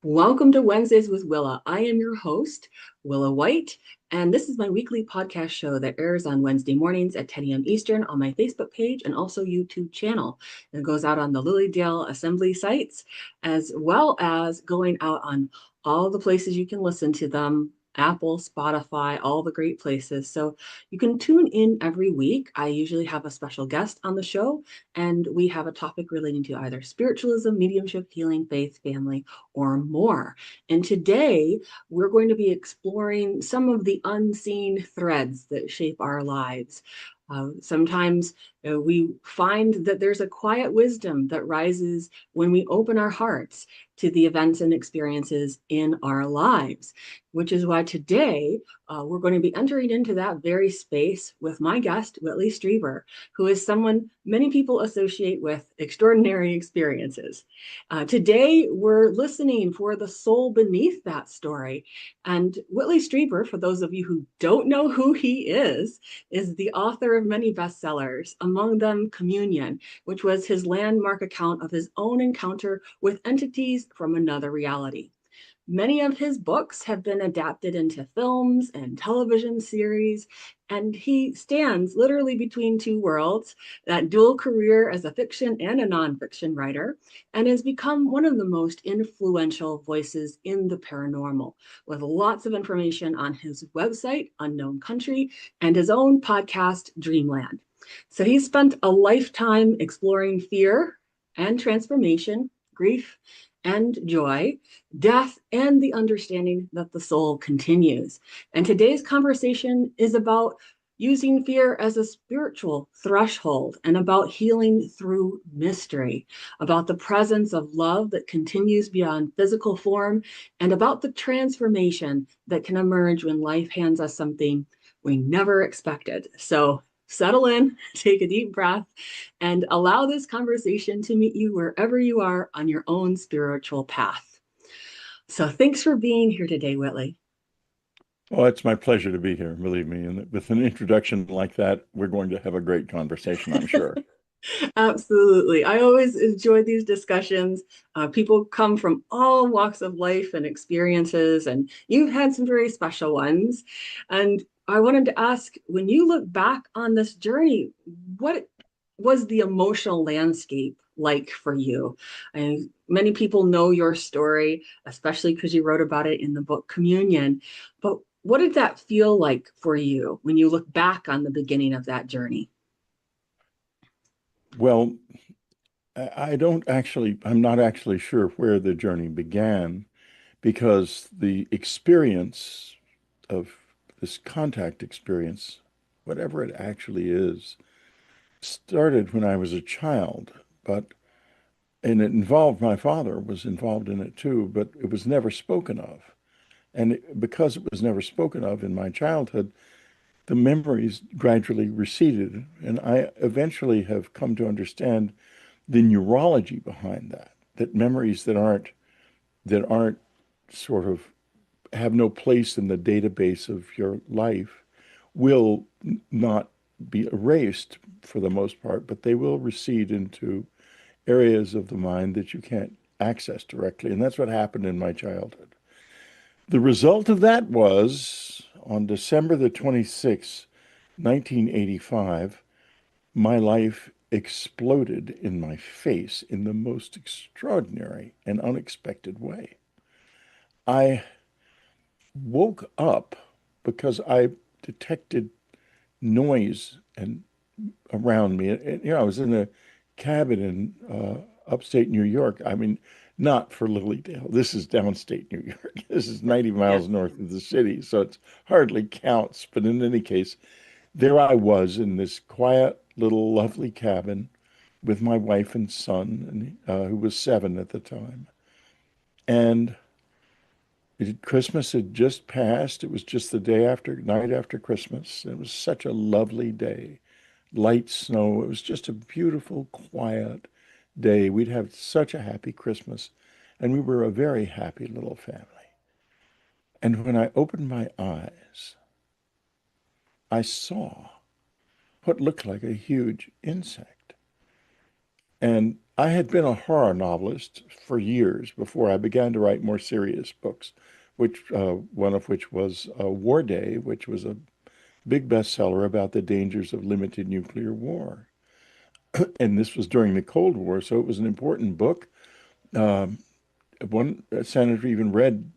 Welcome to Wednesdays with Willa. I am your host, Willa White, and this is my weekly podcast show that airs on Wednesday mornings at 10 a.m. Eastern on my Facebook page and also YouTube channel. It goes out on the Lilydale Assembly sites, as well as going out on all the places you can listen to them. Apple, Spotify, all the great places. So you can tune in every week. I usually have a special guest on the show, and we have a topic relating to either spiritualism, mediumship, healing, faith, family, or more. And today we're going to be exploring some of the unseen threads that shape our lives. Sometimes we find that there's a quiet wisdom that rises when we open our hearts to the events and experiences in our lives, which is why today we're going to be entering into that very space with my guest, Whitley Strieber, who is someone many people associate with extraordinary experiences. Today, we're listening for the soul beneath that story. And Whitley Strieber, for those of you who don't know who he is the author of many bestsellers, among them Communion, which was his landmark account of his own encounter with entities from another reality. Many of his books have been adapted into films and television series, and he stands literally between two worlds, that dual career as a fiction and a nonfiction writer, and has become one of the most influential voices in the paranormal, with lots of information on his website, Unknown Country, and his own podcast, Dreamland. So he spent a lifetime exploring fear and transformation, grief and joy, death, and the understanding that the soul continues. And today's conversation is about using fear as a spiritual threshold and about healing through mystery, about the presence of love that continues beyond physical form, and about the transformation that can emerge when life hands us something we never expected. So settle in, take a deep breath, and allow this conversation to meet you wherever you are on your own spiritual path. So thanks for being here today, Whitley. Well, it's my pleasure to be here, believe me. And with an introduction like that, we're going to have a great conversation, I'm sure. Absolutely. I always enjoy these discussions. People come from all walks of life and experiences, and you've had some very special ones. And I wanted to ask, when you look back on this journey, what was the emotional landscape like for you? And many people know your story, especially because you wrote about it in the book Communion. But what did that feel like for you when you look back on the beginning of that journey? Well, I'm not actually sure where the journey began because the experience of this contact experience, whatever it actually is, started when I was a child, and it involved my father was involved in it too, but it was never spoken of. And because it was never spoken of in my childhood, the memories gradually receded. And I eventually have come to understand the neurology behind that, that memories that aren't sort of have no place in the database of your life will not be erased for the most part, but they will recede into areas of the mind that you can't access directly. And that's what happened in my childhood. The result of that was on December the 26th, 1985, my life exploded in my face in the most extraordinary and unexpected way. I woke up because I detected noise and around me. I was in a cabin in upstate New York. I mean, not for Lilydale. This is downstate New York. This is 90 Yeah. miles north of the city, so it hardly counts. But in any case, there I was in this quiet little lovely cabin with my wife and son, who was 7 at the time. And Christmas had just passed. It was just the night after Christmas. It was such a lovely day. Light snow. It was just a beautiful, quiet day. We'd had such a happy Christmas, and we were a very happy little family. And when I opened my eyes, I saw what looked like a huge insect And I had been a horror novelist for years before I began to write more serious books, which one of which was War Day, which was a big bestseller about the dangers of limited nuclear war. And this was during the Cold War, so it was an important book. Um, One senator even read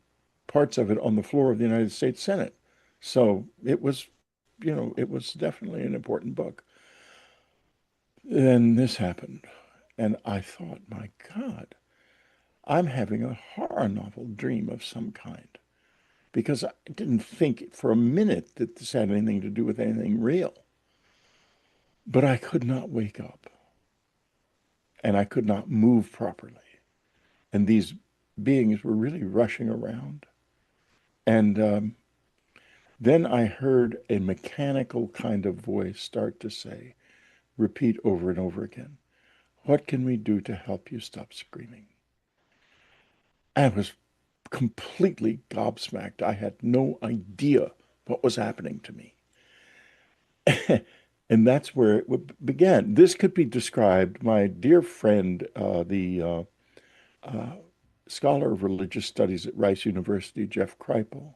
parts of it on the floor of the United States Senate. So it was, it was definitely an important book. Then this happened, and I thought, my God, I'm having a horror novel dream of some kind because I didn't think for a minute that this had anything to do with anything real. But I could not wake up and I could not move properly. And these beings were really rushing around. And then I heard a mechanical kind of voice start to say, repeat over and over again, what can we do to help you stop screaming? I was completely gobsmacked. I had no idea what was happening to me. And that's where it began. This could be described, my dear friend, the uh, scholar of religious studies at Rice University, Jeff Kripal,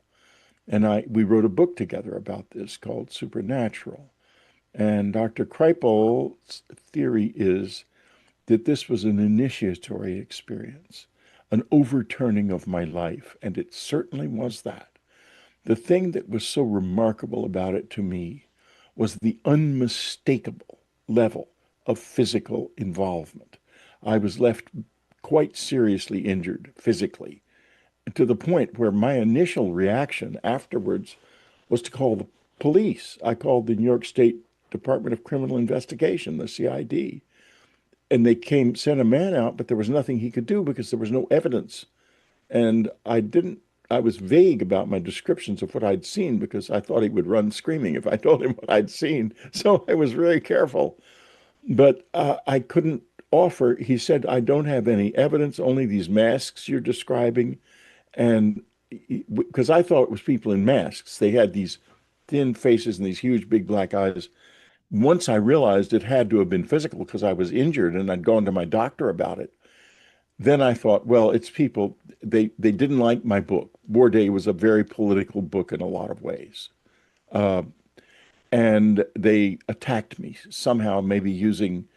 and we wrote a book together about this called Supernatural. And Dr. Kripal's theory is that this was an initiatory experience, an overturning of my life, and it certainly was that. The thing that was so remarkable about it to me was the unmistakable level of physical involvement. I was left quite seriously injured physically to the point where my initial reaction afterwards was to call the police. I called the New York State Department of Criminal Investigation, the CID, and they came, sent a man out, but there was nothing he could do because there was no evidence. And I was vague about my descriptions of what I'd seen because I thought he would run screaming if I told him what I'd seen. So I was very careful. But I couldn't offer, he said, I don't have any evidence, only these masks you're describing. And because I thought it was people in masks, they had these thin faces and these huge, big black eyes. Once I realized it had to have been physical because I was injured and I'd gone to my doctor about it, then I thought, well, it's people. They didn't like my book. War Day was a very political book in a lot of ways. Uh, and they attacked me somehow, maybe using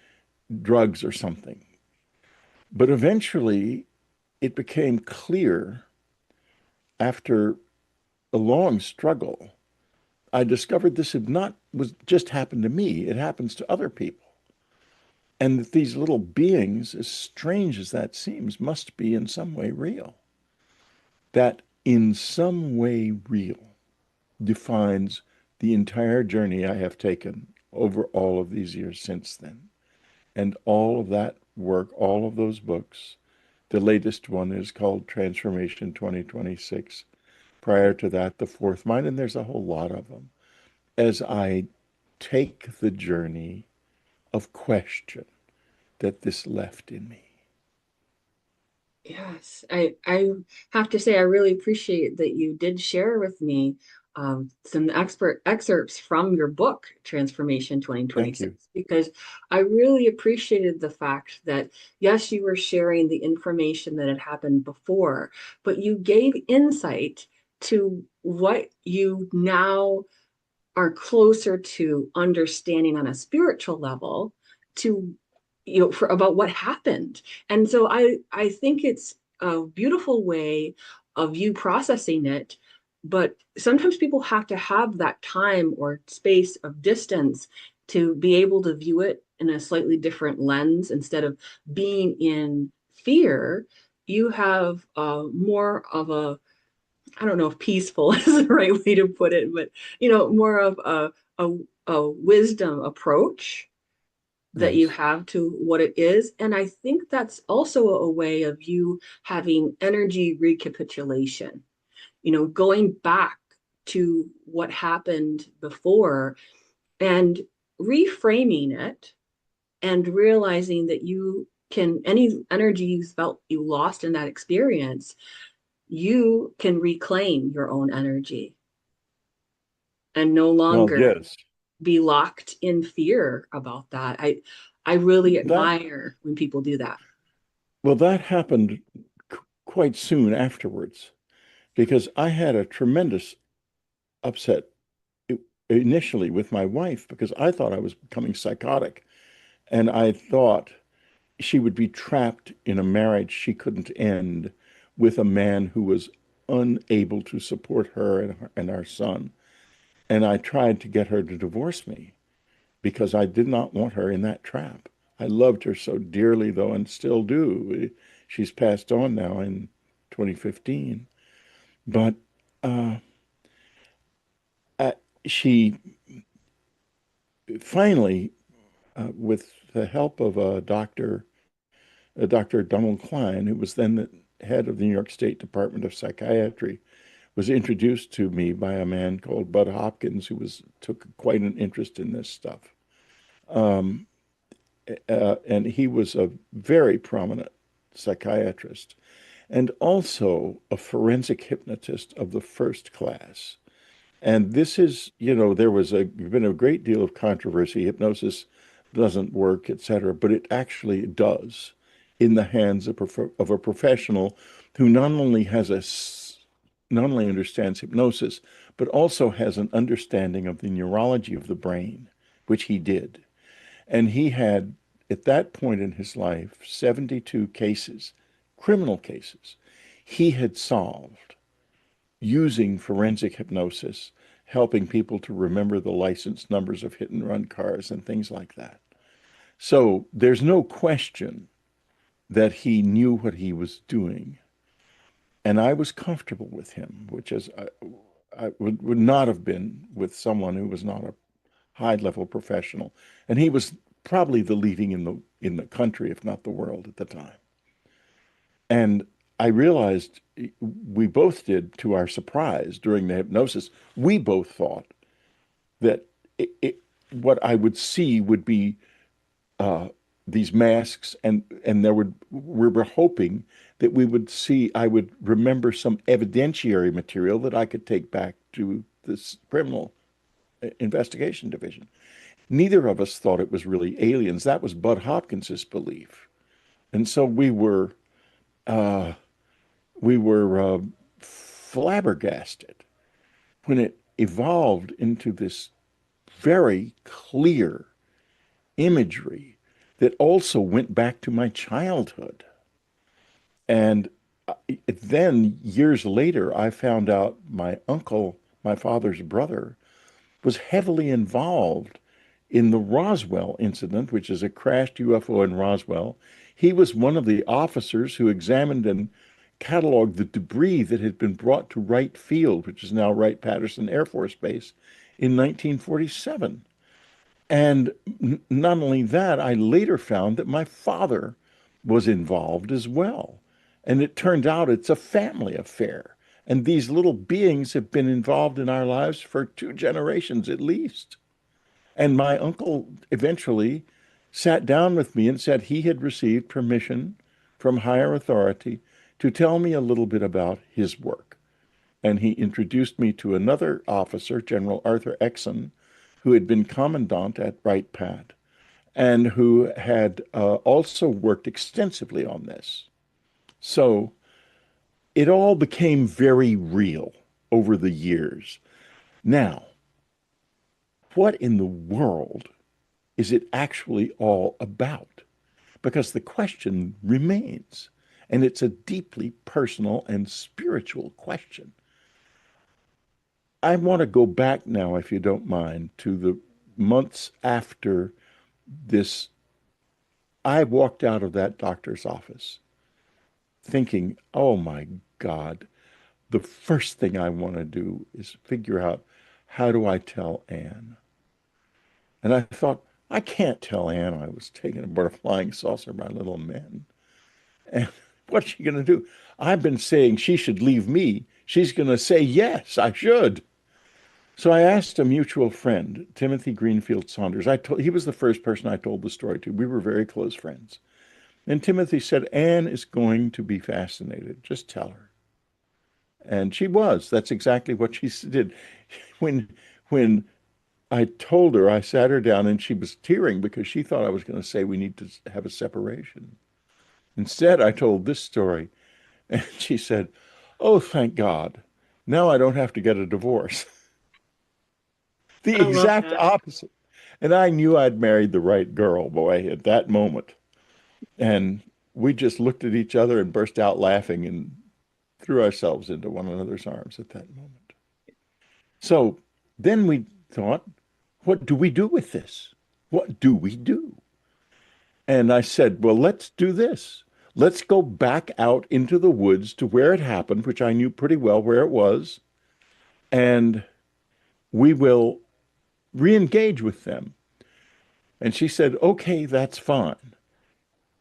drugs or something. But eventually, it became clear after a long struggle, I discovered this had not was just happened to me. It happens to other people. And that these little beings, as strange as that seems, must be in some way real. That in some way real defines the entire journey I have taken over all of these years since then. And all of that work, all of those books, the latest one is called Transformation 2026. Prior to that, The Fourth Mind, and there's a whole lot of them. As I take the journey of question that this left in me. Yes, I have to say I really appreciate that you did share with me some expert excerpts from your book, Transformation Thank you. 2026, because I really appreciated the fact that, yes, you were sharing the information that had happened before, but you gave insight to what you now are closer to understanding on a spiritual level to for about what happened. And so I think it's a beautiful way of you processing it, but sometimes people have to have that time or space of distance to be able to view it in a slightly different lens instead of being in fear. You have more of a, I don't know if peaceful is the right way to put it, but more of a, a wisdom approach that you Yes. have to what it is. And I think that's also a way of you having energy recapitulation, going back to what happened before and reframing it and realizing that you can, any energy you felt you lost in that experience, you can reclaim your own energy and no Well, longer yes. be locked in fear about that. I really That, admire when people do that. well, that happened quite soon afterwards because I had a tremendous upset initially with my wife because I thought I was becoming psychotic. And I thought she would be trapped in a marriage she couldn't end with a man who was unable to support her and our son. And I tried to get her to divorce me because I did not want her in that trap. I loved her so dearly, though, and still do. She's passed on now in 2015. But uh, she finally, with the help of Dr. Donald Klein, who was then the head of the New York State Department of Psychiatry, was introduced to me by a man called Bud Hopkins, who took quite an interest in this stuff. Um, and he was a very prominent psychiatrist and also a forensic hypnotist of the first class. And this is, there was been a great deal of controversy. Hypnosis doesn't work, etc., but it actually does in the hands of a professional who not only understands hypnosis, but also has an understanding of the neurology of the brain, which he did. And he had, at that point in his life, 72 cases, criminal cases, he had solved using forensic hypnosis, helping people to remember the license numbers of hit and run cars and things like that. So there's no question that he knew what he was doing. And I was comfortable with him, which is I would not have been with someone who was not a high level professional. And he was probably the leading in the country, if not the world at the time. And I realized we both did, to our surprise, during the hypnosis, we both thought that what I would see would be uh, these masks, and we were hoping that I would remember some evidentiary material that I could take back to this criminal investigation division. Neither of us thought it was really aliens. That was Bud Hopkins's belief, and so uh, we were flabbergasted when it evolved into this very clear imagery that also went back to my childhood. And then years later, I found out my uncle, my father's brother, was heavily involved in the Roswell incident, which is a crashed UFO in Roswell. He was one of the officers who examined and cataloged the debris that had been brought to Wright Field, which is now Wright-Patterson Air Force Base, in 1947. And not only that, I later found that my father was involved as well. And it turned out it's a family affair. And these little beings have been involved in our lives for 2 generations at least. And my uncle eventually sat down with me and said he had received permission from higher authority to tell me a little bit about his work. And he introduced me to another officer, General Arthur Exon, who had been commandant at Wright Pat and who had also worked extensively on this. So it all became very real over the years. Now, what in the world is it actually all about? Because the question remains, and it's a deeply personal and spiritual question. I want to go back now, if you don't mind, to the months after this. I walked out of that doctor's office thinking, oh my God, the first thing I want to do is figure out, how do I tell Anne? And I thought, I can't tell Anne I was taken aboard a flying saucer by little men. And what's she going to do? I've been saying she should leave me. She's going to say, yes, I should. So I asked a mutual friend, Timothy Greenfield Saunders. He was the first person I told the story to. We were very close friends. And Timothy said, Anne is going to be fascinated. Just tell her. And she was. That's exactly what she did. When when I told her, I sat her down and she was tearing because she thought I was going to say we need to have a separation. Instead, I told this story and she said, "Oh, thank God. Now I don't have to get a divorce." The I love exact that. opposite. And I knew I'd married the right girl, boy, at that moment. And we just looked at each other and burst out laughing and threw ourselves into one another's arms at that moment. So then we thought, what do we do with this? What do we do? And I said, well, let's do this. Let's go back out into the woods to where it happened, which I knew pretty well where it was, and we will re-engage with them. And she said, okay, that's fine.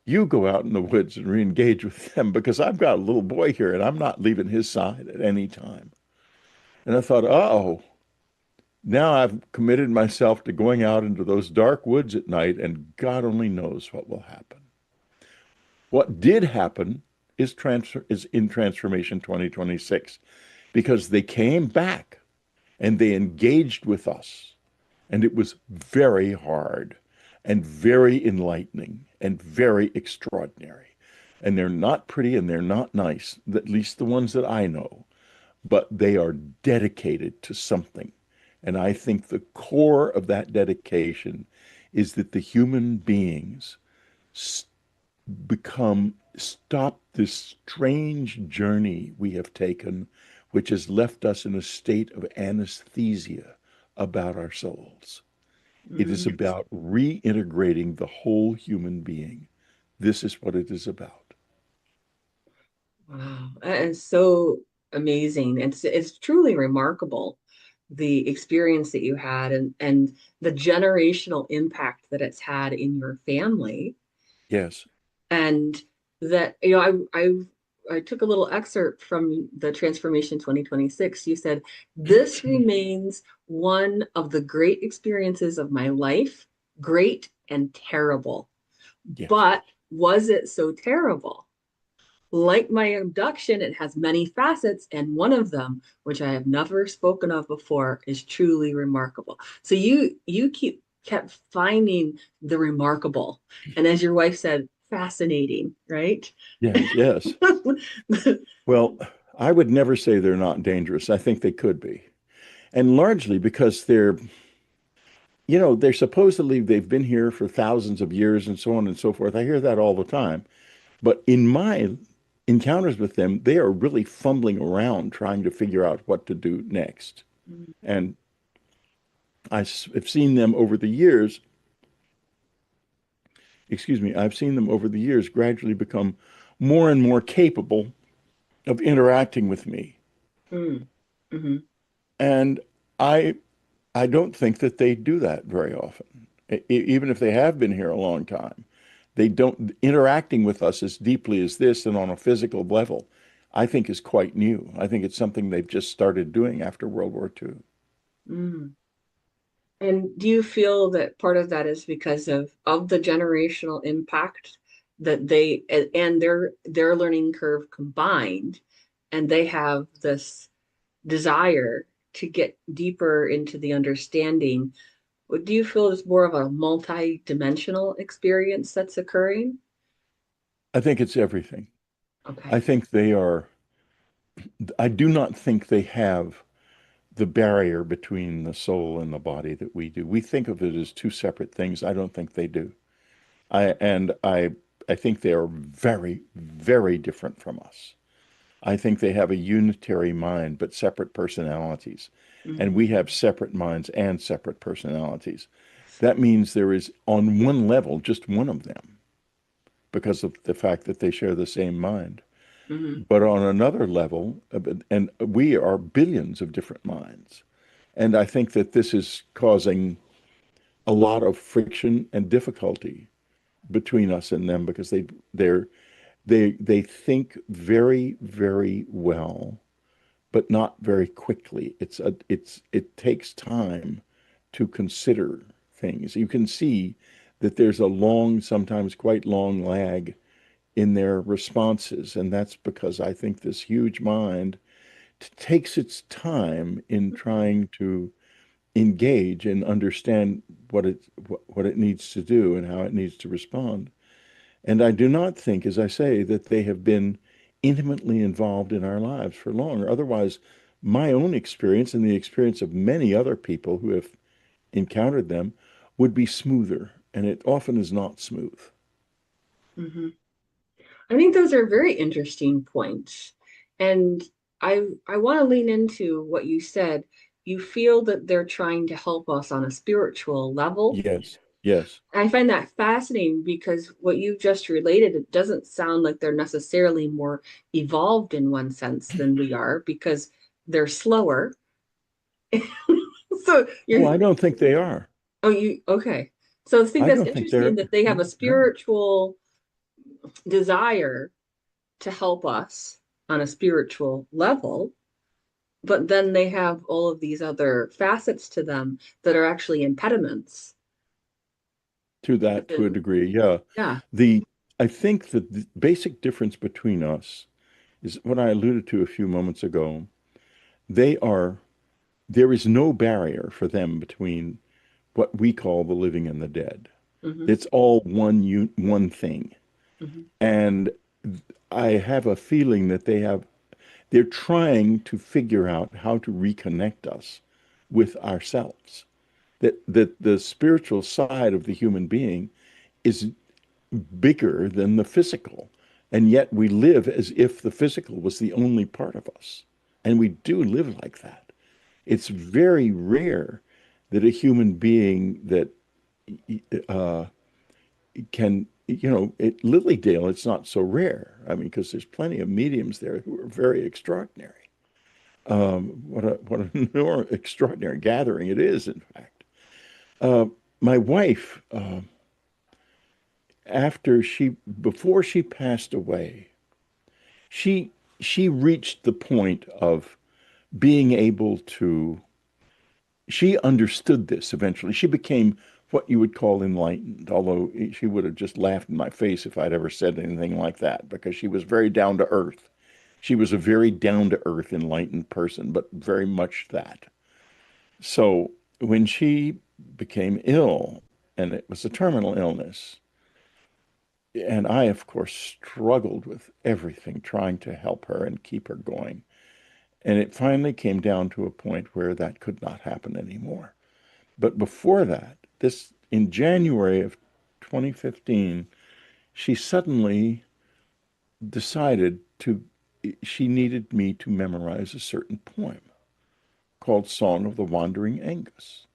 You go out in the woods and re-engage with them because I've got a little boy here and I'm not leaving his side at any time. And I thought, uh-oh, now I've committed myself to going out into those dark woods at night, and God only knows what will happen. What did happen is in Transformation 2026 because they came back and they engaged with us, and it was very hard and very enlightening and very extraordinary. And they're not pretty and they're not nice, at least the ones that I know, but they are dedicated to something. And I think the core of that dedication is that the human beings stop this strange journey we have taken, which has left us in a state of anesthesia about our souls. It is Mm, about reintegrating the whole human being. This is what it is about. wow, that is so amazing. It's truly remarkable the experience that you had and the generational impact that it's had in your family. Yes. And that, I took a little excerpt from the Transformation 2026. You said, "This remains one of the great experiences of my life, great and terrible. Yes. But was it so terrible? Like my abduction, it has many facets, and one of them, which I have never spoken of before, is truly remarkable." So you kept finding the remarkable, and as your wife said, fascinating, right? Yes. Yes. Well, I would never say they're not dangerous. I think they could be. And largely because they're supposedly they've been here for thousands of years and so on and so forth. I hear that all the time. But in my encounters with them, they are really fumbling around trying to figure out what to do next. And have seen them over the years, excuse me, I've seen them over the years gradually become more and more capable of interacting with me. Mm, mhm, And I I don't think that they do that very often. Even if they have been here a long time, they don't interacting with us as deeply as this and on a physical level, I think is quite new. I think it's something they've just started doing after World War II. mm. And do you feel that part of that is because of the generational impact that they and their learning curve combined, and they have this desire to get deeper into the understanding? Do you feel it's more of a multi-dimensional experience that's occurring? I think it's everything. I Okay. think they are, I do not think they have the barrier between the soul and the body that we do. We think of it as two separate things. I don't think they do. I think they are very, very different from us. I think they have a unitary mind, but separate personalities. And Hmm. we have separate minds and separate personalities. That means there is, on one level, just one of them because of the fact that they share the same mind. Hmm. But on another level, and we are billions of different minds. And I think that this is causing a lot of friction and difficulty between us and them because they think very, very well, but not very quickly. It takes time to consider things. You can see that there's a long, sometimes quite long lag in their responses, and that's because I think this huge mind takes its time in trying to engage and understand what it needs to do and how it needs to respond. And I do not think, as I say, that they have been intimately involved in our lives for long. Otherwise, my own experience and the experience of many other people who have encountered them would be smoother, and it often is not smooth. Hmm. I think those are very interesting points. And I want to lean into what you said. You feel that they're trying to help us on a spiritual level. Yes, yes, And I find that fascinating because what you just related, it doesn't sound like they're necessarily more evolved in one sense than we are because they're slower. So oh, you're, I don't think they are. oh, you, okay. So I think I that's don't think interesting they're, that they have a no, spiritual desire to help us on a spiritual level, but then they have all of these other facets to them that are actually impediments. to that to a And degree. Yeah. yeah. The I think that the basic difference between us is what I alluded to a few moments ago. They are There is no barrier for them between what we call the living and the dead. Hmm. It's all one thing. Hmm. And I have a feeling that they're trying to figure out how to reconnect us with ourselves. That the spiritual side of the human being is bigger than the physical. And yet we live as if the physical was the only part of us. And we do live like that. It's very rare that a human being that uh, can, Lilydale, it's not so rare. I mean, because there's plenty of mediums there who are very extraordinary. What a more extraordinary gathering it is, in fact. Uh, my wife, before she passed away, she she reached the point of being able to she understood this eventually. She became what you would call enlightened, although she would have just laughed in my face if I'd ever said anything like that, because she was very down to earth. She was a very down to earth, enlightened person, but very much that. So when she became ill, and it was a terminal illness, and I, of course, struggled with everything trying to help her and keep her going. And it finally came down to a point where that could not happen anymore. But before that, this in January of 2015, she suddenly decided she needed me to memorize a certain poem called Song of the Wandering Aengus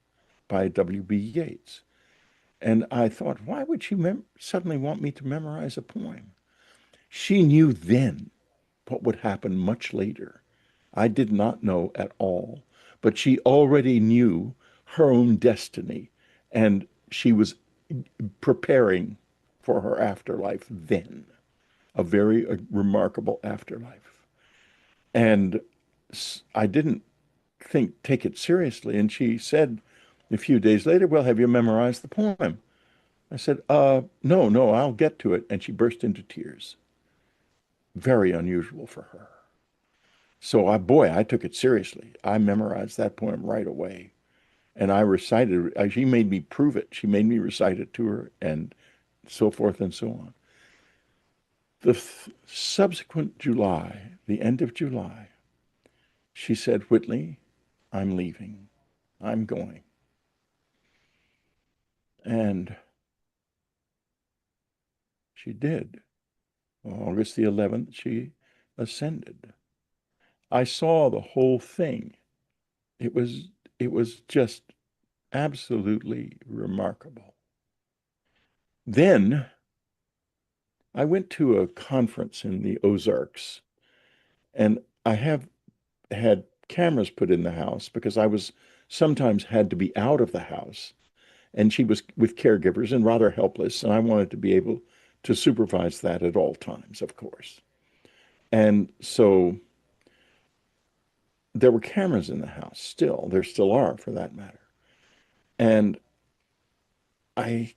by W.B. Yeats. And I thought, why would she suddenly want me to memorize a poem? She knew then what would happen much later. I did not know at all, but she already knew her own destiny, and she was preparing for her afterlife then, a very remarkable afterlife. And I didn't take it seriously. And she said a few days later, well, have you memorized the poem? I said, no, no, I'll get to it. And she burst into tears. Very unusual for her. So I took it seriously. I memorized that poem right away. And I recited it. She made me prove it. She made me recite it to her and so forth and so on. The subsequent July, the end of July, she said, Whitley, I'm leaving. I'm going. And she did. On August the 11th, she ascended. I saw the whole thing. It was it was just absolutely remarkable. Then I went to a conference in the Ozarks, and I have had cameras put in the house because I was sometimes had to be out of the house, and she was with caregivers and rather helpless, and I wanted to be able to supervise that at all times, of course. And so there were cameras in the house still. There still are, for that matter. And I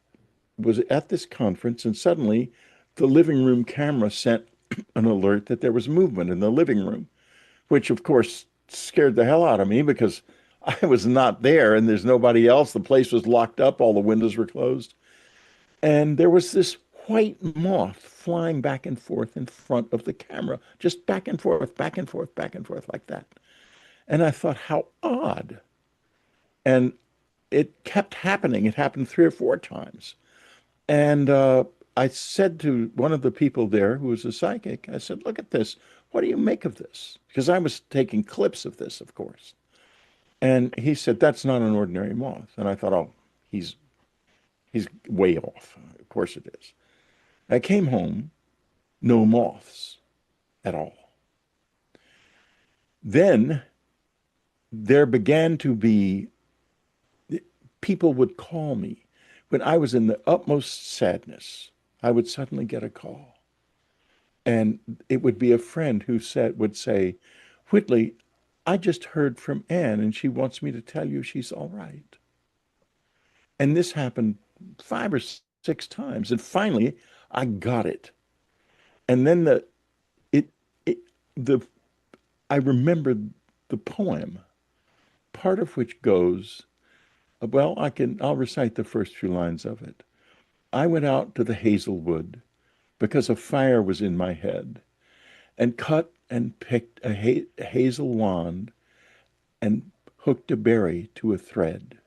was at this conference, and suddenly the living room camera sent an alert that there was movement in the living room, which of course scared the hell out of me because I was not there and there's nobody else. The place was locked up, all the windows were closed. And there was this white moth flying back and forth in front of the camera, just back and forth, back and forth, back and forth like that. And I thought, how odd. And it kept happening. It happened 3 or 4 times. And I said to one of the people there who was a psychic, I said, look at this. What do you make of this? Because I was taking clips of this, of course. And he said, that's not an ordinary moth. And I thought, oh, he's he's way off. Of course it is. I came home, no moths at all. Then there began to be people would call me when I was in the utmost sadness. I would suddenly get a call. And it would be a friend who would say, Whitley, I just heard from Anne and she wants me to tell you she's all right. And this happened 5 or 6 times. And finally, I got it. And then it, it, the, I remembered the poem, part of which goes, well, I'll recite the first few lines of it. I went out to the hazel wood because a fire was in my head and cut and picked a hazel wand and hooked a berry to a thread.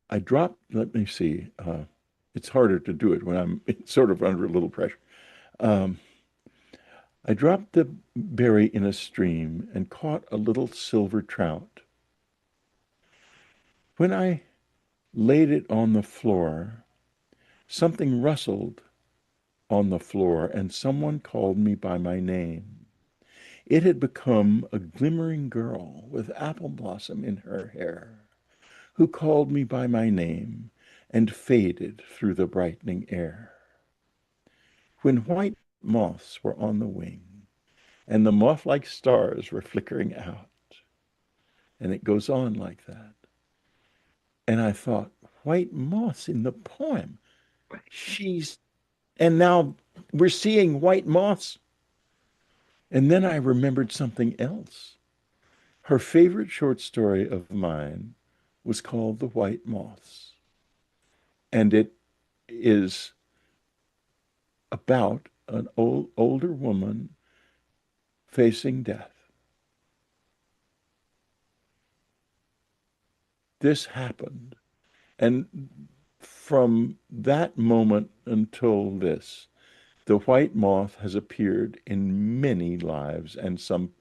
I dropped, let me see, it's harder to do it when I'm sort of under a little pressure. Um, I dropped the berry in a stream and caught a little silver trout. When I laid it on the floor, something rustled on the floor and someone called me by my name. It had become a glimmering girl with apple blossom in her hair, who called me by my name and faded through the brightening air. When white moths were on the wing and the moth-like stars were flickering out, and it goes on like that. And I thought, white moths in the poem. She's, and now we're seeing white moths. And then I remembered something else. Her favorite short story of mine was called The White Moths. And it is about an older woman facing death. This happened. And from that moment until this, the white moth has appeared in many lives and some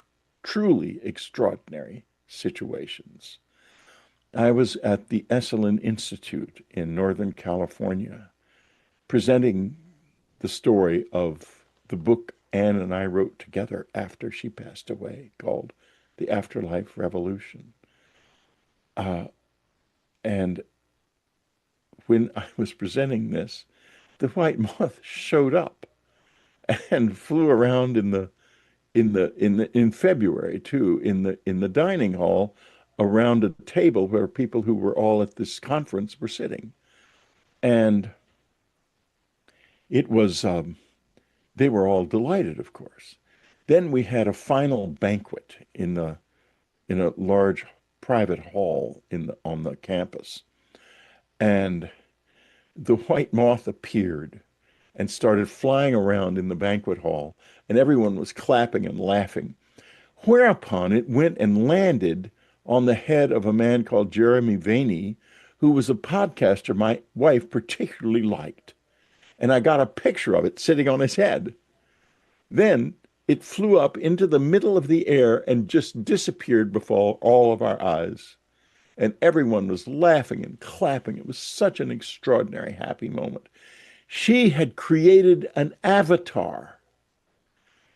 truly extraordinary situations. I was at the Esalen Institute in Northern California presenting the story of the book Anne and I wrote together after she passed away called The Afterlife Revolution. Uh, and when I was presenting this, the white moth showed up and flew around in February too, in the dining hall around a table where people who were all at this conference were sitting. And it was they were all delighted, of course. Then we had a final banquet in a large private hall on the campus. And the white moth appeared and started flying around in the banquet hall, and everyone was clapping and laughing. Whereupon it went and landed on the head of a man called Jeremy Vaney, who was a podcaster my wife particularly liked. And I got a picture of it sitting on his head. Then it flew up into the middle of the air and just disappeared before all of our eyes. And everyone was laughing and clapping. It was such an extraordinary, happy moment. She had created an avatar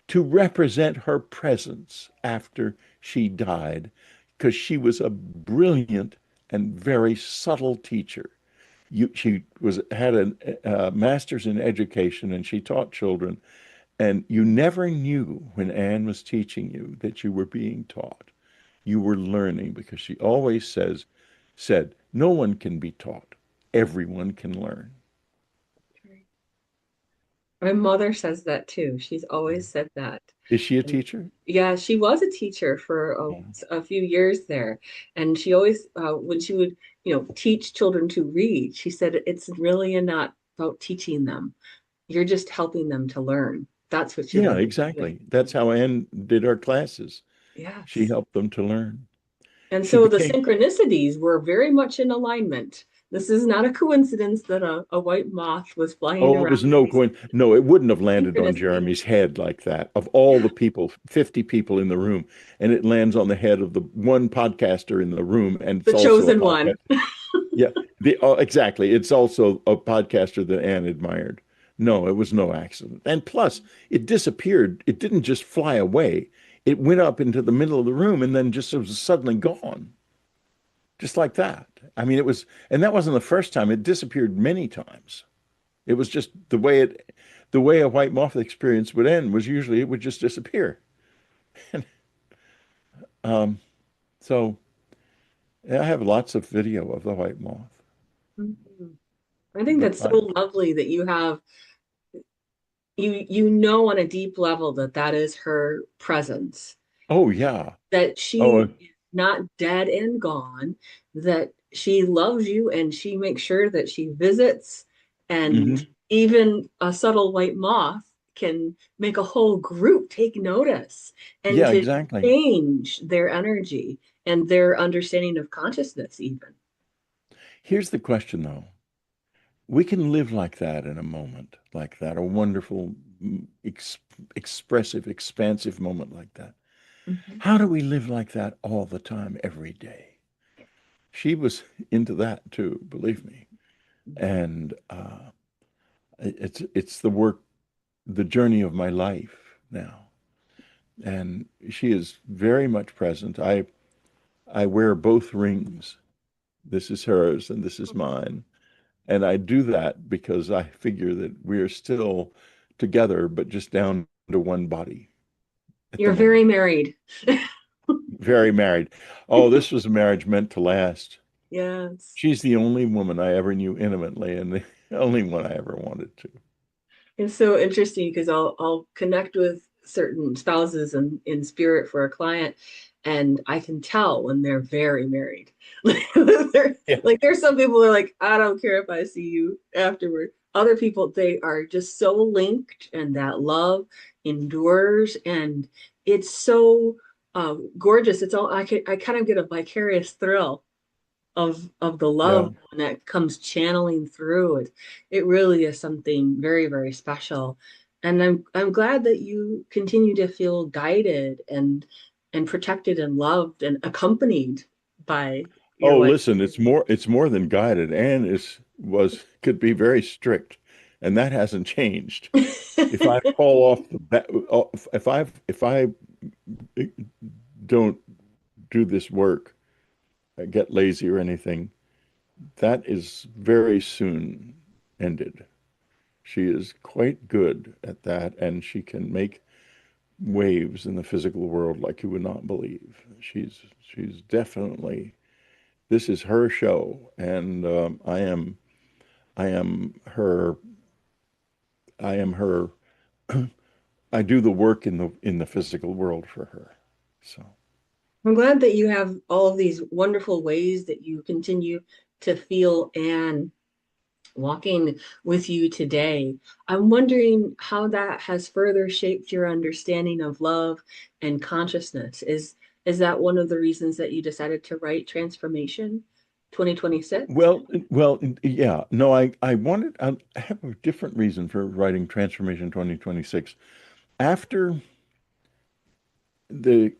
to represent her presence after she died, because she was a brilliant and very subtle teacher. She had a master's in education and she taught children. And you never knew when Anne was teaching you that you were being taught. You were learning, because she always said, no one can be taught. Everyone can learn. My mother says that too. She's always said that. Is she a And teacher? yeah, she was a teacher for Oh. a few years there. And she always, when she would, teach children to read, she said it's really not about teaching them. You're just helping them to learn. That's what you're Yeah, really doing. exactly. That's how Anne did our classes. She Yes. helped them to learn. And She so the became, synchronicities were very much in alignment. This is not a coincidence that a white moth was flying oh, it was around in no these coin. No, it wouldn't have landed on synchronicities. Jeremy's head like that. Of all the people, 50 people in the room, and it lands on the head of the one podcaster in the room, and it's The also a chosen one. podcaster. Yeah, exactly. It's also a podcaster that Anne admired. No, it was no accident. And plus, it disappeared. It didn't just fly away. It went up into the middle of the room and then just was suddenly gone, just like that. I mean, it was, and that wasn't the first time. It disappeared many times. It was just the way a white moth experience would end was usually it would just disappear. Um, so yeah, I have lots of video of the white moth, Mhm. I think but that's so lovely that you have you know on a deep level that that is her presence, oh yeah, that oh she is not dead and gone, that she loves you and she makes sure that she visits, and mhm. even a subtle white moth can make a whole group take notice and Yeah, to exactly. change their energy and their understanding of consciousness even. Here's the question though. We can live like that in a moment, like that, a wonderful, expressive, expansive moment like that. Mhm. How do we live like that all the time, every day? She was into that too, believe me. And it's the work, the journey of my life now. And she is very much present. I wear both rings. This is hers and this is mine. And I do that because I figure that we're still together, but just down to one body at the You're very moment. married. Very married. Oh, this was a marriage meant to last. Yes. She's the only woman I ever knew intimately and the only one I ever wanted to. It's so interesting because I'll connect with certain spouses in spirit for a client, and I can tell when they're very married. Yeah. Like there's some people who are like, I don't care if I see you afterward. Other people, they are just so linked, and that love endures, and it's so gorgeous. It's all I kind of get a vicarious thrill of the Yeah. love when that comes channeling through it. It really is something very, very special. And I'm glad that you continue to feel guided and protected and loved and accompanied by your Oh, wife. listen, it's more than guided. Anne is was could be very strict, and that hasn't changed. If I fall off the bat, if I don't do this work, get lazy or anything, that is very soon ended. She is quite good at that, and she can make waves in the physical world like you would not believe. She's definitely this is her show, and I am her I am her I do the work in the physical world for her. So I'm glad that you have all of these wonderful ways that you continue to feel and walking with you today. I'm wondering how that has further shaped your understanding of love and consciousness. Is that one of the reasons that you decided to write Transformation 2026? yeah. No, I have a different reason for writing Transformation 2026. After the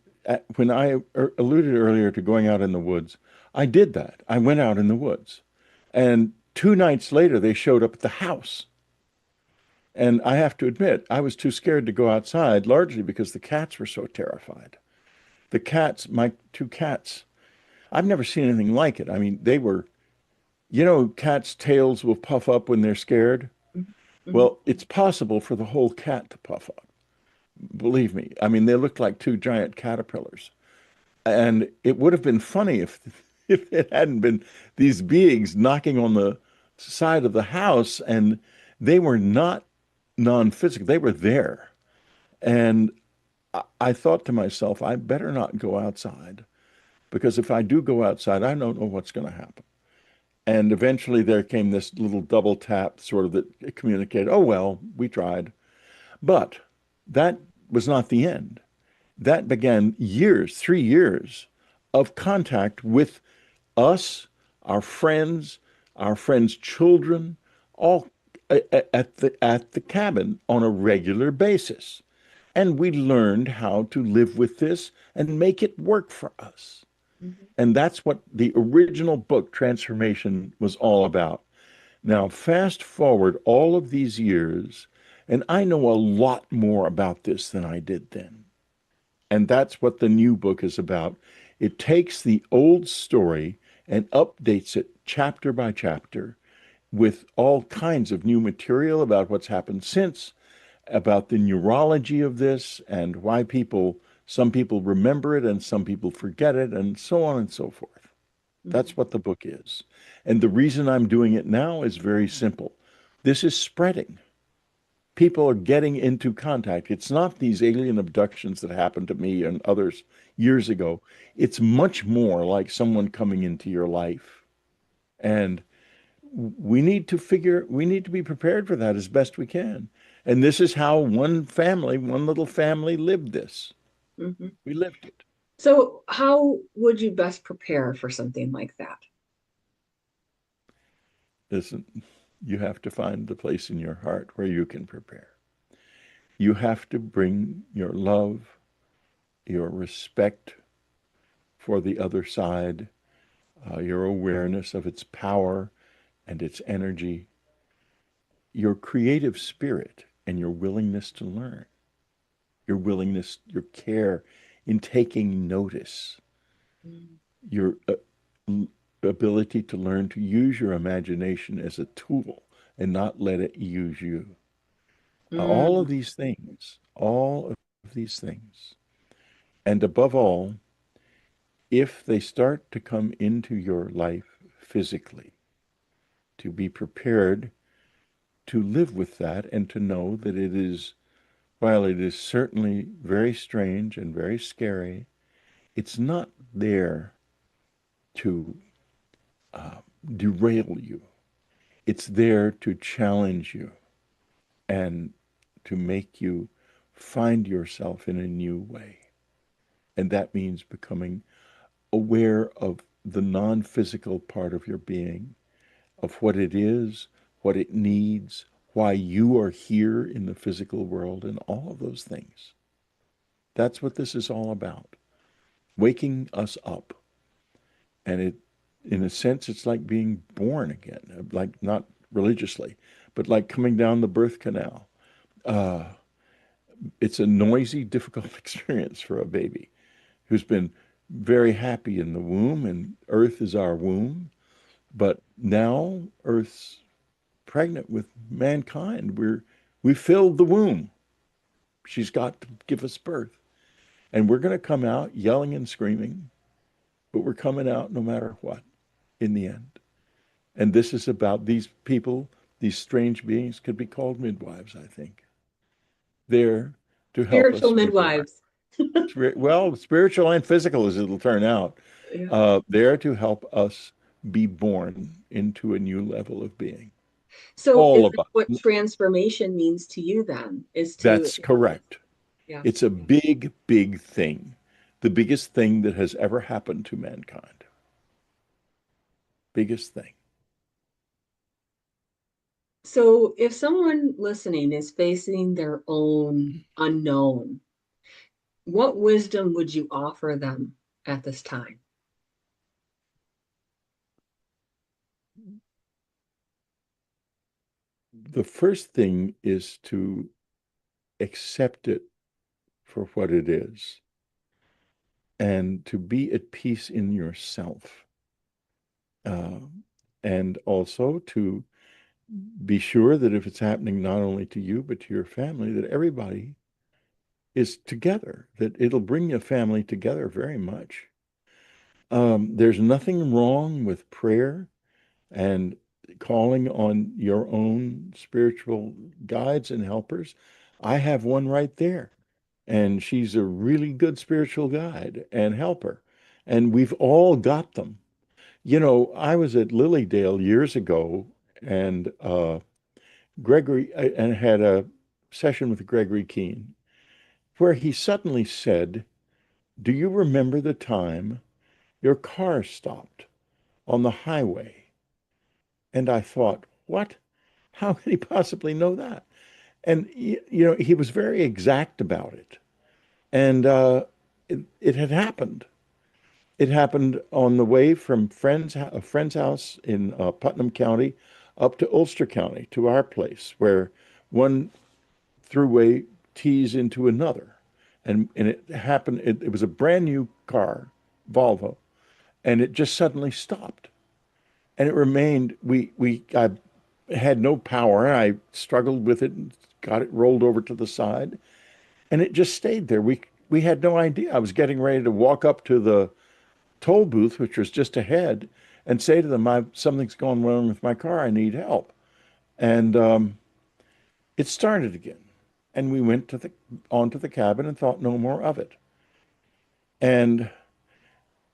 when I alluded earlier to going out in the woods, I did that. I went out in the woods, and 2 nights later they showed up at the house. And I have to admit, I was too scared to go outside, largely because the cats were so terrified. The cats, my two cats, I've never seen anything like it. I mean, they were, cats' tails will puff up when they're scared. Mhm. Well, it's possible for the whole cat to puff up. Believe me. I mean, they looked like two giant caterpillars. And it would have been funny if if it hadn't been these beings knocking on the side of the house, and they were not. non-physical. They were there. And I thought to myself, I better not go outside because if I do go outside, I don't know what's going to happen. And eventually there came this little double tap sort of that communicated, oh, well, we tried. But that was not the end. That began years, 3 years of contact with us, our friends' children, all at the cabin on a regular basis. And we learned how to live with this and make it work for us. Mhm. And that's what the original book, Transformation, was all about. Now, fast forward all of these years, and I know a lot more about this than I did then. And that's what the new book is about. It takes the old story and updates it chapter by chapter with all kinds of new material about what's happened since, about the neurology of this and why some people remember it and some people forget it, and so on and so forth. That's Mhm. what the book is. And the reason I'm doing it now is very simple. This is spreading. People are getting into contact. It's not these alien abductions that happened to me and others years ago. It's much more like someone coming into your life. And we need to be prepared for that as best we can. And this is how one little family lived this. Mhm. We lived it. So, how would you best prepare for something like that? Listen, you have to find the place in your heart where you can prepare. You have to bring your love, your respect for the other side, your awareness of its power and its energy, your creative spirit, and your willingness to learn, your willingness, your care in taking notice, Mm. your ability to learn to use your imagination as a tool and not let it use you. All of Mm. these things, all of these things. And above all, if they start to come into your life physically, to be prepared to live with that and to know that it is, while it is certainly very strange and very scary, it's not there to uh, derail you. It's there to challenge you and to make you find yourself in a new way. And that means becoming aware of the non-physical part of your being, of what it is, what it needs, why you are here in the physical world, and all of those things. That's what this is all about. Waking us up. And in a sense, it's like being born again, like not religiously, but like coming down the birth canal. Uh, it's a noisy, difficult experience for a baby who's been very happy in the womb, and Earth is our womb. But now Earth's pregnant with mankind. We filled the womb. She's got to give us birth. And we're going to come out yelling and screaming, but we're coming out no matter what in the end. And this is about these people, these strange beings could be called midwives, I think. They're to help us Spiritual be born. midwives. Well, spiritual and physical, as it'll turn out. Yeah. They're to help us be born into a new level of being. So, All is of that what us. transformation means to you then? Is to, That's correct. yeah. It's a big, big thing. The biggest thing that has ever happened to mankind. Biggest thing. So, if someone listening is facing their own unknown, what wisdom would you offer them at this time? The first thing is to accept it for what it is and to be at peace in yourself. Uh, and also to be sure that if it's happening not only to you, but to your family, that everybody is together, that it'll bring your family together very much. There's nothing wrong with prayer and calling on your own spiritual guides and helpers, I have one right there. And she's a really good spiritual guide and helper. And we've all got them. You know, I was at Lilydale years ago and and had a session with Gregory Keene where he suddenly said, "Do you remember the time your car stopped on the highway?" And I thought, what? How could he possibly know that? And you know, he was very exact about it. And it had happened. It happened on the way from a friend's house in Putnam County up to Ulster County to our place, where one throughway tees into another. And it happened, it was a brand new car, Volvo, and it just suddenly stopped. And it remained, I had no power. I struggled with it and got it rolled over to the side, and it just stayed there. We had no idea. I was getting ready to walk up to the toll booth, which was just ahead, and say to them, something's going wrong with my car. I need help." And it started again. And we went to the onto the cabin and thought no more of it. And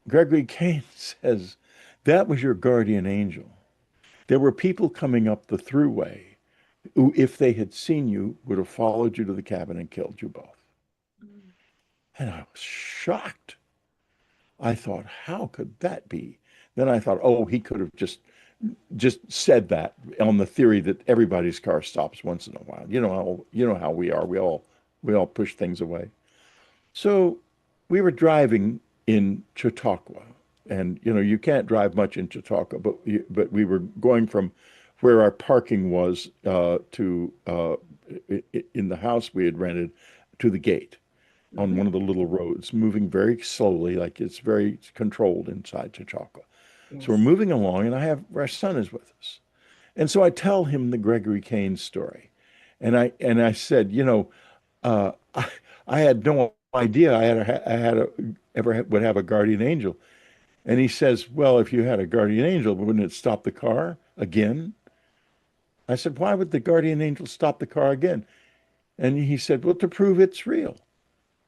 Gregory Kane says, "That was your guardian angel. There were people coming up the throughway who, if they had seen you, would have followed you to the cabin and killed you both." And I was shocked. I thought, how could that be? Then I thought, oh, he could have just said that on the theory that everybody's car stops once in a while. You know how we are. We all push things away. So we were driving in Chautauqua, and you know you can't drive much in Chautauqua, but we were going from where our parking was to in the house we had rented to the gate on Mhm. one of the little roads, moving very slowly, like it's very controlled inside Chautauqua. So we're Yes. moving along, and our son is with us, and so I tell him the Gregory Kane story, and I said, you know, I had no idea would have a guardian angel. And he says, "Well, if you had a guardian angel, wouldn't it stop the car again?" I said, "Why would the guardian angel stop the car again?" And he said, "Well, to prove it's real."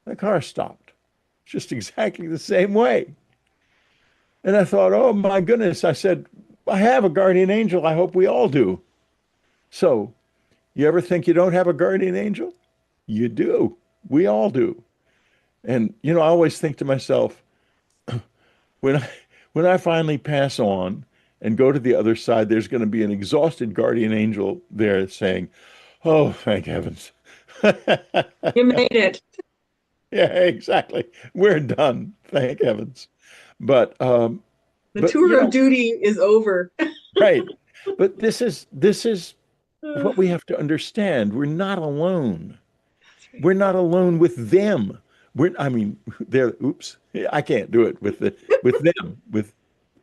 The car stopped just exactly the same way. And I thought, oh my goodness. I said, "I have a guardian angel. I hope we all do." So, you ever think you don't have a guardian angel? You do. We all do. And, you know, I always think to myself, when I, when I finally pass on and go to the other side, there's going to be an exhausted guardian angel there saying, "Oh, thank heavens." You made it. Yeah, exactly. We're done. Thank heavens. But The but you tour of know, duty is over. right. But this is what we have to understand. We're not alone. That's right. We're not alone with them. I mean, they're, oops, I can't do it with them, with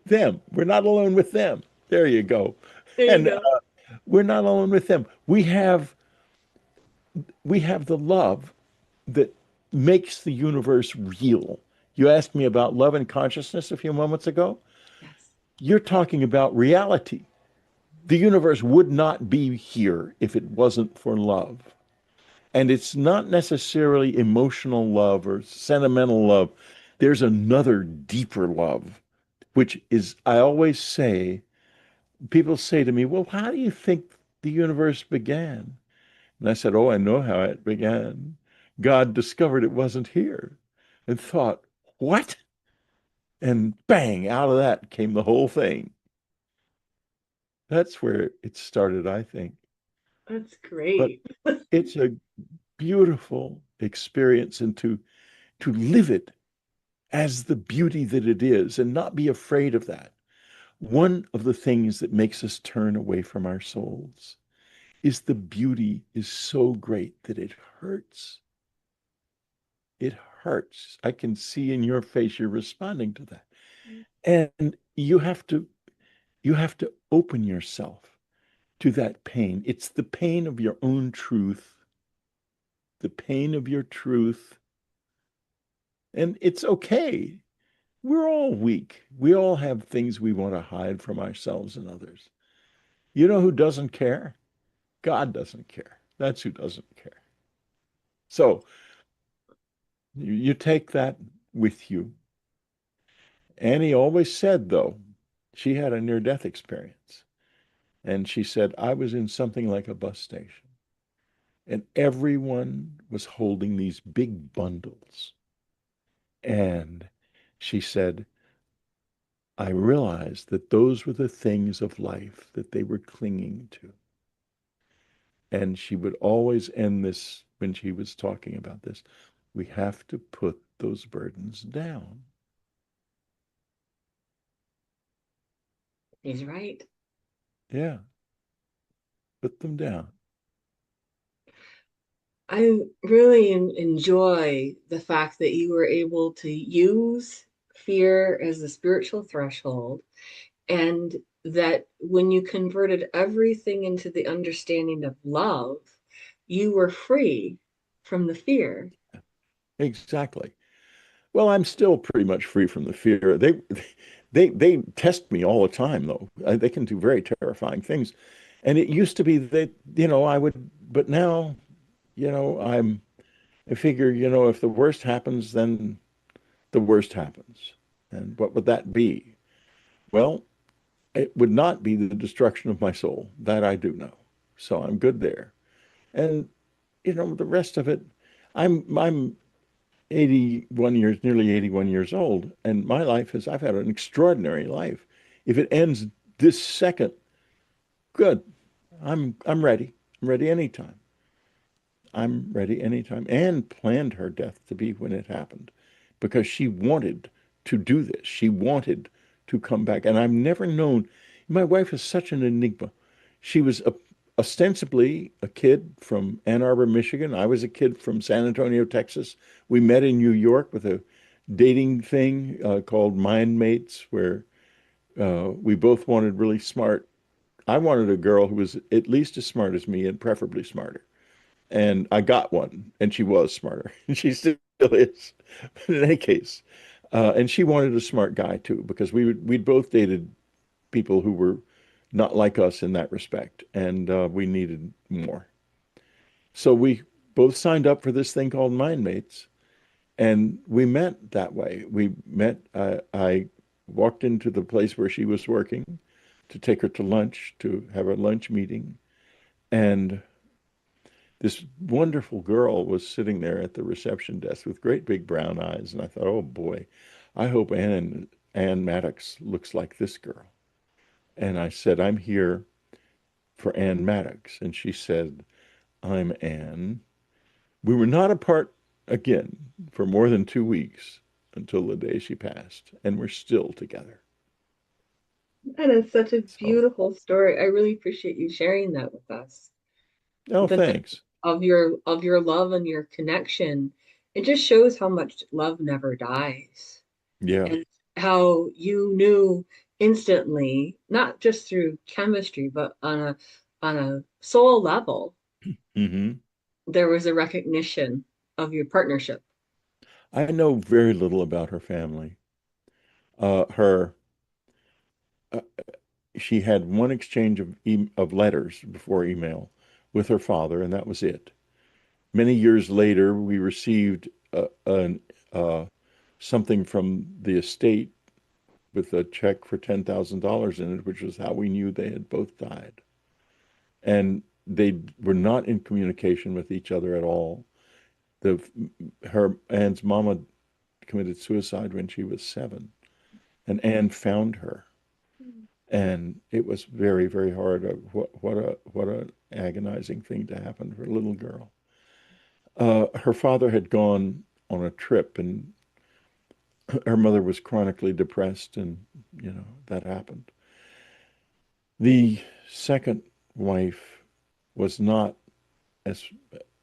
them. We're not alone with them. There you go. There you And go. we're not alone with them. We have the love that makes the universe real. You asked me about love and consciousness a few moments ago. Yes. You're talking about reality. The universe would not be here if it wasn't for love. And it's not necessarily emotional love or sentimental love. There's another deeper love, which is, I always say, people say to me, "Well, how do you think the universe began?" And I said, "Oh, I know how it began. God discovered it wasn't here and thought, what?" And bang, out of that came the whole thing. That's where it started, I think. That's But great. it's a beautiful experience, and to live it as the beauty that it is and not be afraid of that. One of the things that makes us turn away from our souls is the beauty is so great that it hurts. It hurts. I can see in your face you're responding to that. And you have to open yourself to that pain. It's the pain of your own truth, the pain of your truth. And it's okay. We're all weak. We all have things we want to hide from ourselves and others. You know who doesn't care? God doesn't care. That's who doesn't care. So you take that with you. Annie always said, though, she had a near-death experience. And she said, I was in something like a bus station, and everyone was holding these big bundles. And she said, I realized that those were the things of life that they were clinging to. And she would always end this when she was talking about this. We have to put those burdens down. He's right. Yeah, put them down. I really enjoy the fact that you were able to use fear as a spiritual threshold, and that when you converted everything into the understanding of love, you were free from the fear. Exactly. Well, I'm still pretty much free from the fear. They test me all the time, though. They can do very terrifying things. And it used to be that, I would, but now, I figure, if the worst happens, then the worst happens. And what would that be? Well, it would not be the destruction of my soul. That I do know. So I'm good there. And, the rest of it, I'm 81 years, nearly 81 years old, and my life is, I've had an extraordinary life. If it ends this second, good. I'm ready. I'm ready anytime. I'm ready anytime. Anne planned her death to be when it happened because she wanted to do this. She wanted to come back. And I've never known, my wife is such an enigma. She was ostensibly a kid from Ann Arbor, Michigan. I was a kid from San Antonio, Texas. We met in New York with a dating thing called Mind Mates, where we both wanted really smart. I wanted a girl who was at least as smart as me and preferably smarter. And I got one, and she was smarter. And she still is. But in any case, and she wanted a smart guy too, because we'd both dated people who were not like us in that respect, and we needed more. So we both signed up for this thing called Mind Mates, and we met that way. We met. I walked into the place where she was working to take her to lunch, to have a lunch meeting, and this wonderful girl was sitting there at the reception desk with great big brown eyes, and I thought, oh boy, I hope Ann Maddox looks like this girl. And I said, I'm here for Ann Maddox, and she said, I'm Ann. We were not apart again for more than 2 weeks until the day she passed, and we're still together. That is such a So, beautiful story. I really appreciate you sharing that with us. oh, The depth thanks. of your love and your connection. It just shows how much love never dies, Yeah. and how you knew instantly, not just through chemistry, but on a soul level, Hmm. there was a recognition of your partnership. I know very little about her family. Her She had one exchange of letters before email with her father, and that was it. Many years later, we received something from the estate with a check for $10,000 in it, which was how we knew they had both died. And they were not in communication with each other at all. The Her Anne's mama committed suicide when she was 7, and Anne found her. And it was very, very hard. What a agonizing thing to happen for a little girl. Her father had gone on a trip, and her mother was chronically depressed, and that happened. The second wife was not as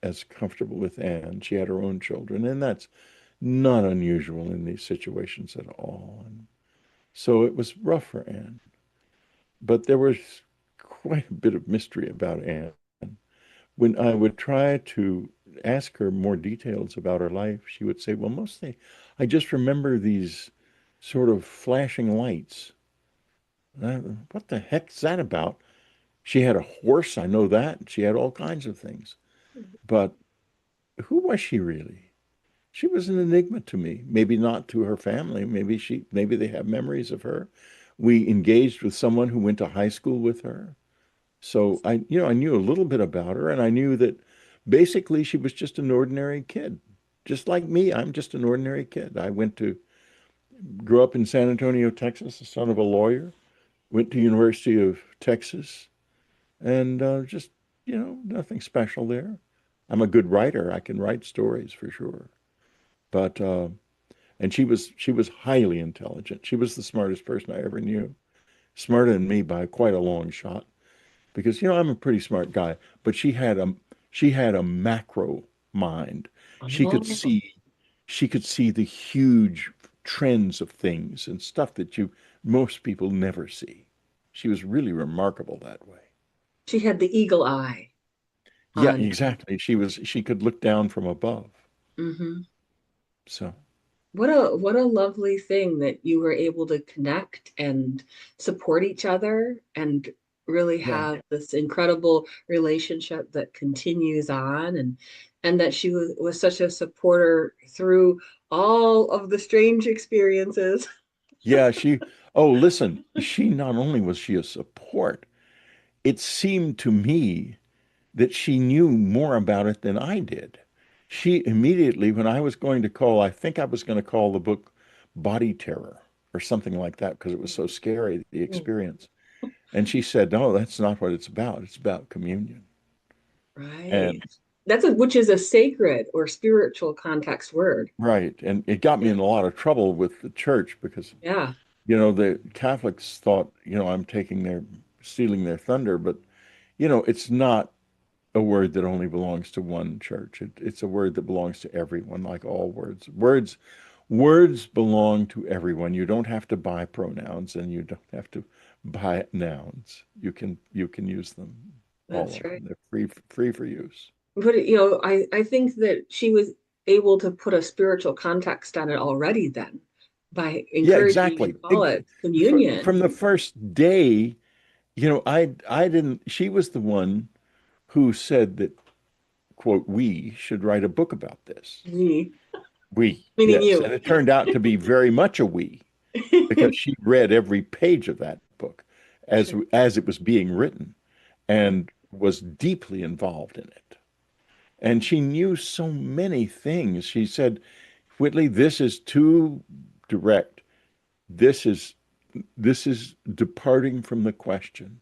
as comfortable with Anne. She had her own children, and that's not unusual in these situations at all. And so it was rough for Anne. But there was quite a bit of mystery about Anne. When I would try to ask her more details about her life, she would say, well, mostly I just remember these sort of flashing lights. What the heck is that about? She had a horse, I know that. She had all kinds of things. But who was she really? She was an enigma to me. Maybe not to her family. Maybe they have memories of her. We engaged with someone who went to high school with her. So I knew a little bit about her, and I knew that basically she was just an ordinary kid. Just like me, I'm just an ordinary kid. Grew up in San Antonio, Texas, the son of a lawyer, went to University of Texas, and just, nothing special there. I'm a good writer. I can write stories for sure. But and she was highly intelligent. She was the smartest person I ever knew. Smarter than me by quite a long shot. Because I'm a pretty smart guy, but she had a macro mind. She could Oh, see she could see the huge trends of things and stuff that you most people never see. She was really remarkable that way. she had the eagle eye Yeah, on. exactly. She could look down from above. Mhm. So, What a lovely thing that you were able to connect and support each other and really yeah. have this incredible relationship that continues on, and that she was such a supporter through all of the strange experiences. Yeah, oh, listen, she not only was she a support, it seemed to me that she knew more about it than I did. She immediately, when I was going to call, I think I was going to call the book Body Terror or something like that because it was so scary, the experience. And she said, no, that's not what it's about. It's about communion. Right. And Which is a sacred or spiritual context word. right. And it got me Yeah. in a lot of trouble with the church because, Yeah. the Catholics thought, I'm stealing their thunder. But, it's not a word that only belongs to one church. It's a word that belongs to everyone, like all words. Words belong to everyone. You don't have to buy pronouns and you don't have to buy nouns. You can use them, all That's of right. them. They're free for use. But I think that she was able to put a spiritual context on it already then by Yeah, encouraging you to exactly. call it From communion. the first day, I didn't. She was the one who said that, quote, we should write a book about this. Me, We, meaning yes, you. and it turned out to be very much a we, because she read every page of that book as Sure. as it was being written and was deeply involved in it. And she knew so many things. She said, Whitley, this is too direct. This is this is departing from the question.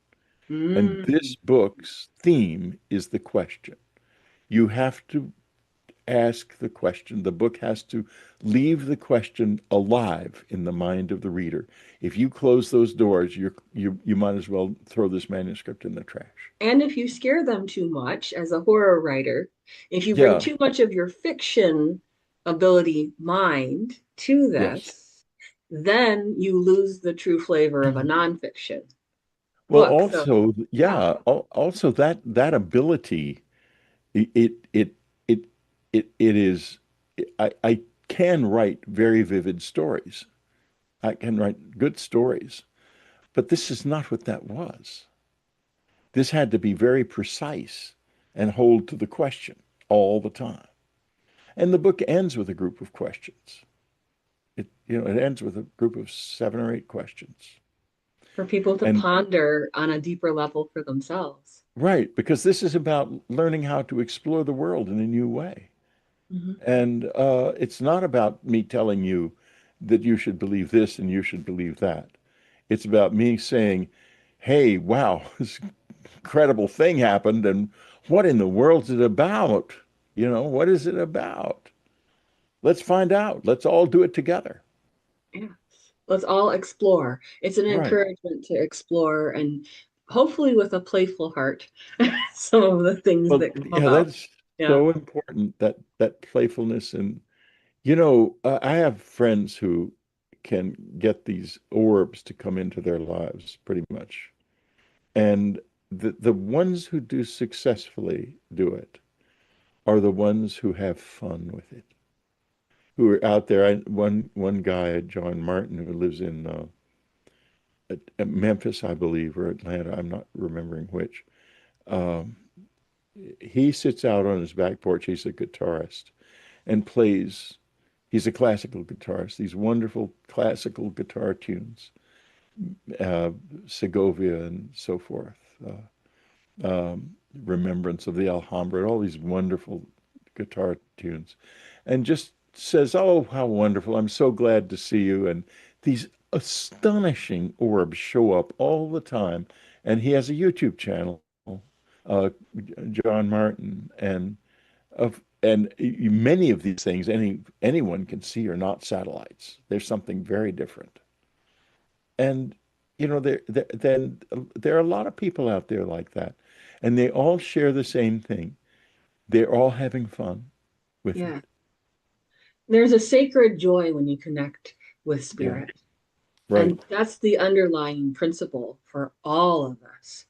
And Mm. this book's theme is the question. You have to ask the question. The book has to leave the question alive in the mind of the reader. If you close those doors, you might as well throw this manuscript in the trash. And if you scare them too much as a horror writer, if you bring Yeah. too much of your fiction ability mind to Yes. this, then you lose the true flavor of a nonfiction Well, book. So, also, yeah. yeah, also that ability, it it it it it is. I can write very vivid stories. I can write good stories, but this is not what that was. This had to be very precise and hold to the question all the time. And the book ends with a group of questions. It ends with a group of 7 or 8 questions. For people to And ponder on a deeper level for themselves. right, because this is about learning how to explore the world in a new way. Mhm. And it's not about me telling you that you should believe this and you should believe that. It's about me saying, hey, wow, this incredible thing happened. And what in the world's it about? What is it about? Let's find out. Let's all do it together. Yes. Let's all explore. It's an Right. encouragement to explore and hopefully with a playful heart, some of the things Well, that come yeah, about. that's Yeah. so important, that playfulness. And, I have friends who can get these orbs to come into their lives pretty much. And the ones who do successfully do it are the ones who have fun with it, who are out there. One guy, John Martin, who lives in at Memphis, I believe, or Atlanta. I'm not remembering which. Um, he sits out on his back porch. He's a guitarist and plays. He's a classical guitarist. These wonderful classical guitar tunes, uh, Segovia and so forth. Remembrance of the Alhambra, all these wonderful guitar tunes, and just says, "Oh, how wonderful! I'm so glad to see you." And these astonishing orbs show up all the time. And he has a YouTube channel, uh, John Martin, and many of these things anyone can see are not satellites. There's something very different. And then there are a lot of people out there like that, and they all share the same thing. They're all having fun with Yeah. it. There's a sacred joy when you connect with Yeah, spirit. right. And that's the underlying principle for all of us.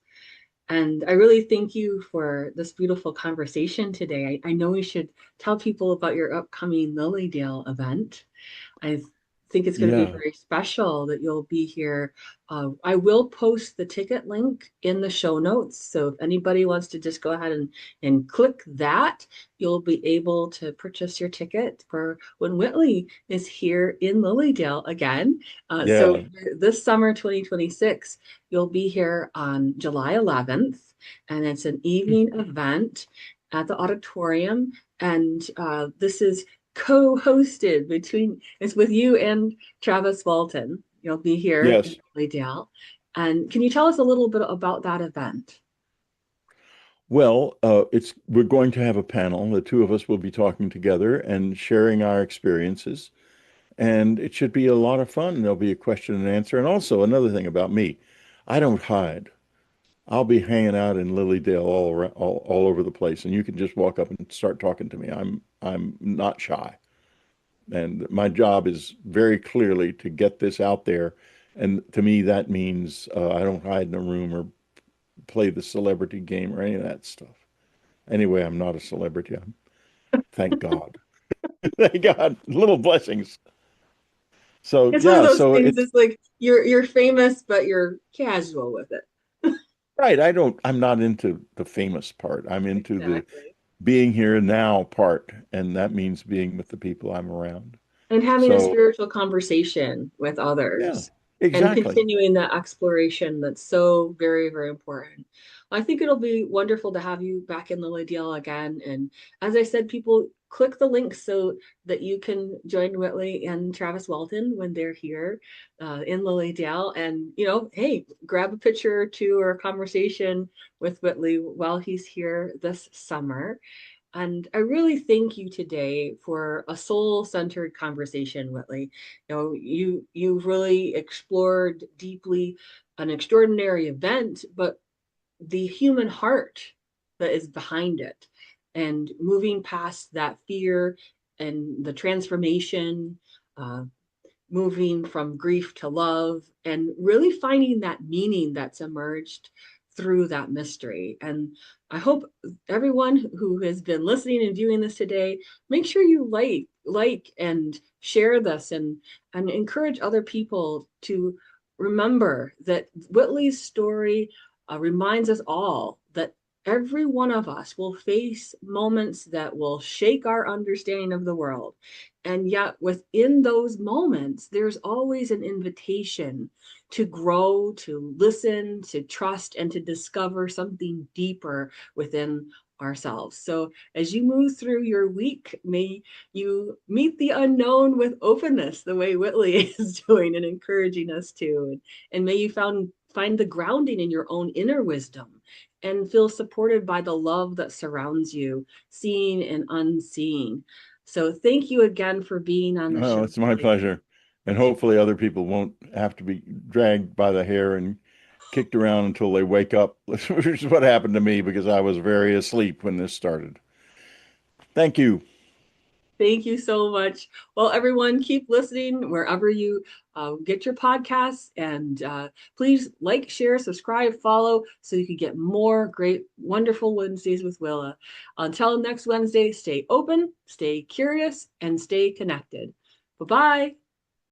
And I really thank you for this beautiful conversation today. I know we should tell people about your upcoming Lilydale event. I think it's going to be Yeah. very special that you'll be here. I will post the ticket link in the show notes. So if anybody wants to just go ahead and click that, you'll be able to purchase your ticket for when Whitley is here in Lilydale again. So Yeah. this summer 2026, you'll be here on July 11th, and it's an evening event at the auditorium. And this is co-hosted between it's with you and Travis Walton. You'll be here in Yes. Lilydale. And can you tell us a little bit about that event? Well, it's we're going to have a panel. The two of us will be talking together and sharing our experiences, and it should be a lot of fun. There'll be a question and answer, and also another thing about me, I don't hide. I'll be hanging out in Lilydale all around, all over the place, and you can just walk up and start talking to me. I'm not shy, and my job is very clearly to get this out there. And to me, that means I don't hide in a room or play the celebrity game or any of that stuff. Anyway, I'm not a celebrity. Thank God. Thank God. Little blessings. So It's one of yeah, those so things it's that's like you're famous, but you're casual with it. right. I'm not into the famous part. I'm into the Exactly. being here now part, and that means being with the people I'm around. And having a So spiritual conversation with yeah, others and exactly. continuing that exploration that's so very, very important. I think it'll be wonderful to have you back in Lilydale again. And as I said, people click the link so that you can join Whitley and Travis Walton when they're here in Lilydale. And, hey, grab a picture or two or a conversation with Whitley while he's here this summer. And I really thank you today for a soul-centered conversation, Whitley. You've really explored deeply an extraordinary event, but the human heart that is behind it, and moving past that fear and the transformation, uh, moving from grief to love, and really finding that meaning that's emerged through that mystery. And I hope everyone who has been listening and viewing this today, make sure you and share this, and encourage other people to remember that Whitley's story reminds us all that every one of us will face moments that will shake our understanding of the world. And yet, within those moments, there's always an invitation to grow, to listen, to trust, and to discover something deeper within ourselves. So, as you move through your week, may you meet the unknown with openness, the way Whitley is doing and encouraging us to. And may you find the grounding in your own inner wisdom and feel supported by the love that surrounds you, seen and unseen. So thank you again for being on the Oh, show it's my today. pleasure. And hopefully other people won't have to be dragged by the hair and kicked around until they wake up, which is what happened to me because I was very asleep when this started. Thank you. Thank you so much. Well, everyone, keep listening wherever you get your podcasts, and please like, share, subscribe, follow, so you can get more great, wonderful Wednesdays with Willa. Until next Wednesday, stay open, stay curious, and stay connected. Bye bye.